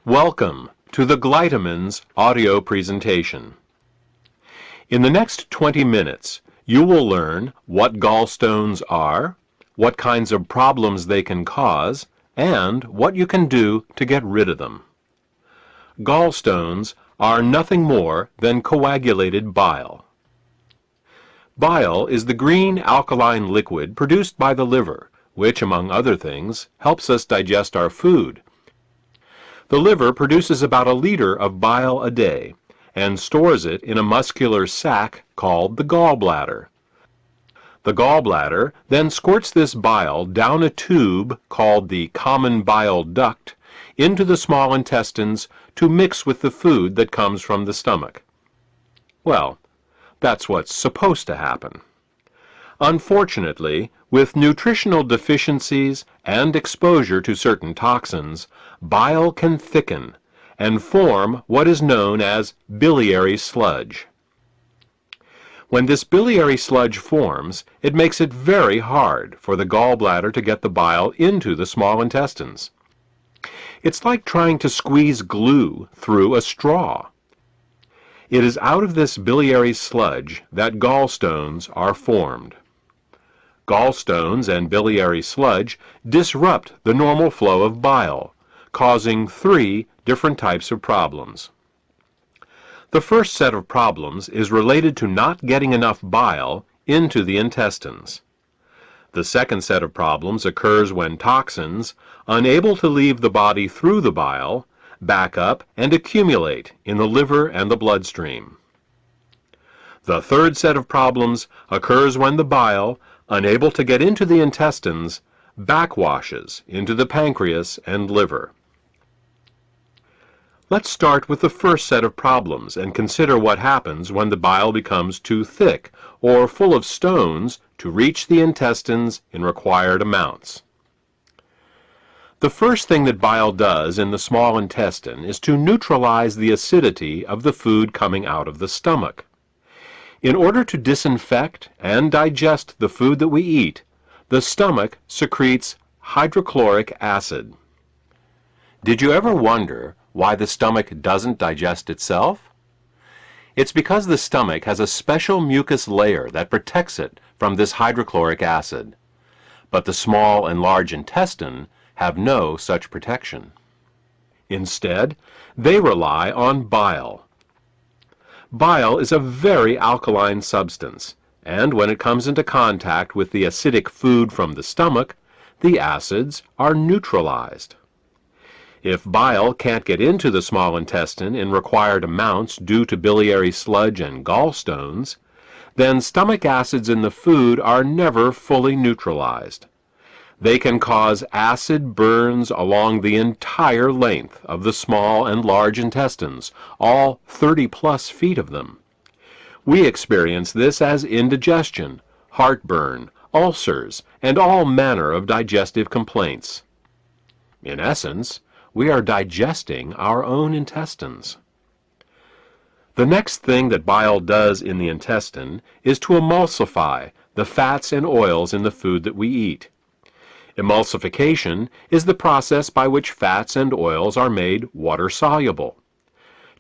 Welcome to the Glytamins audio presentation. In the next 20 minutes, you will learn what gallstones are, what kinds of problems they can cause, and what you can do to get rid of them. Gallstones are nothing more than coagulated bile. Bile is the green alkaline liquid produced by the liver, which, among other things, helps us digest our food. The liver produces about 1 liter of bile a day and stores it in a muscular sac called the gallbladder. The gallbladder then squirts this bile down a tube called the common bile duct into the small intestines to mix with the food that comes from the stomach. Well, that's what's supposed to happen. Unfortunately, with nutritional deficiencies and exposure to certain toxins, bile can thicken and form what is known as biliary sludge. When this biliary sludge forms, it makes it very hard for the gallbladder to get the bile into the small intestines. It's like trying to squeeze glue through a straw. It is out of this biliary sludge that gallstones are formed. Gallstones and biliary sludge disrupt the normal flow of bile, causing 3 different types of problems. The first set of problems is related to not getting enough bile into the intestines. The second set of problems occurs when toxins, unable to leave the body through the bile, back up and accumulate in the liver and the bloodstream. The third set of problems occurs when the bile, unable to get into the intestines, backwashes into the pancreas and liver. Let's start with the first set of problems and consider what happens when the bile becomes too thick or full of stones to reach the intestines in required amounts. The first thing that bile does in the small intestine is to neutralize the acidity of the food coming out of the stomach. In order to disinfect and digest the food that we eat, the stomach secretes hydrochloric acid. Did you ever wonder why the stomach doesn't digest itself? It's because the stomach has a special mucus layer that protects it from this hydrochloric acid. But the small and large intestine have no such protection. Instead, they rely on bile. Bile is a very alkaline substance, and when it comes into contact with the acidic food from the stomach, the acids are neutralized. If bile can't get into the small intestine in required amounts due to biliary sludge and gallstones, then stomach acids in the food are never fully neutralized. They can cause acid burns along the entire length of the small and large intestines, all 30+ feet of them. We experience this as indigestion, heartburn, ulcers, and all manner of digestive complaints. In essence, we are digesting our own intestines. The next thing that bile does in the intestine is to emulsify the fats and oils in the food that we eat. Emulsification is the process by which fats and oils are made water-soluble.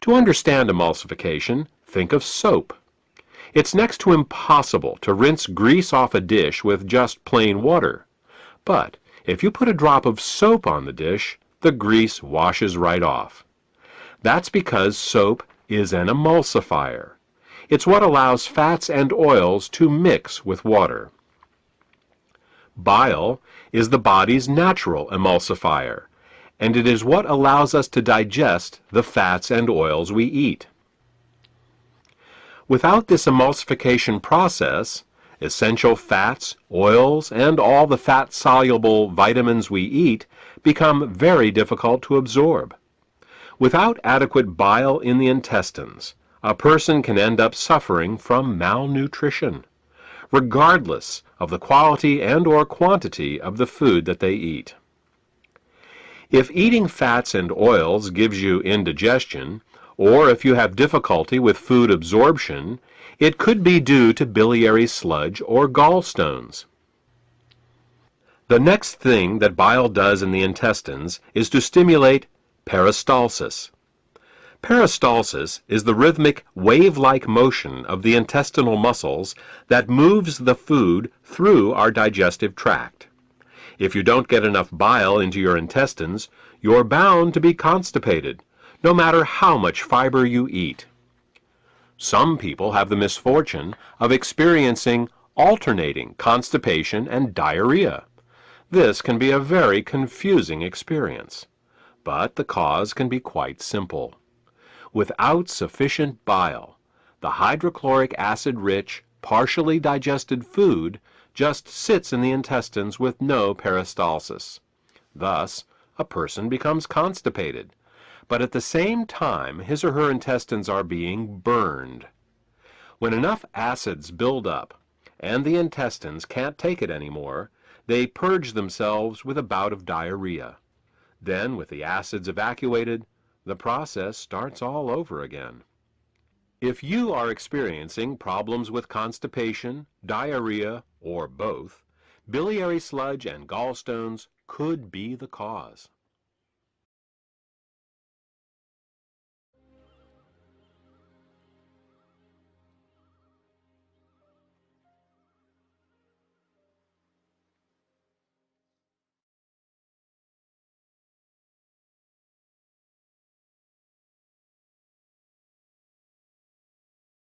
To understand emulsification, think of soap. It's next to impossible to rinse grease off a dish with just plain water. But if you put a drop of soap on the dish, the grease washes right off. That's because soap is an emulsifier. It's what allows fats and oils to mix with water. Bile is the body's natural emulsifier, and it is what allows us to digest the fats and oils we eat. Without this emulsification process, essential fats, oils, and all the fat-soluble vitamins we eat become very difficult to absorb. Without adequate bile in the intestines, a person can end up suffering from malnutrition, regardless of the quality and/or quantity of the food that they eat. If eating fats and oils gives you indigestion, or if you have difficulty with food absorption, it could be due to biliary sludge or gallstones. The next thing that bile does in the intestines is to stimulate Peristalsis. Peristalsis is the rhythmic, wave-like motion of the intestinal muscles that moves the food through our digestive tract. If you don't get enough bile into your intestines, you're bound to be constipated, no matter how much fiber you eat. Some people have the misfortune of experiencing alternating constipation and diarrhea. This can be a very confusing experience, but the cause can be quite simple. Without sufficient bile, the hydrochloric acid-rich, partially digested food just sits in the intestines with no peristalsis. Thus, a person becomes constipated, but at the same time his or her intestines are being burned. When enough acids build up and the intestines can't take it anymore, they purge themselves with a bout of diarrhea. Then, with the acids evacuated, the process starts all over again. If you are experiencing problems with constipation, diarrhea, or both, biliary sludge and gallstones could be the cause.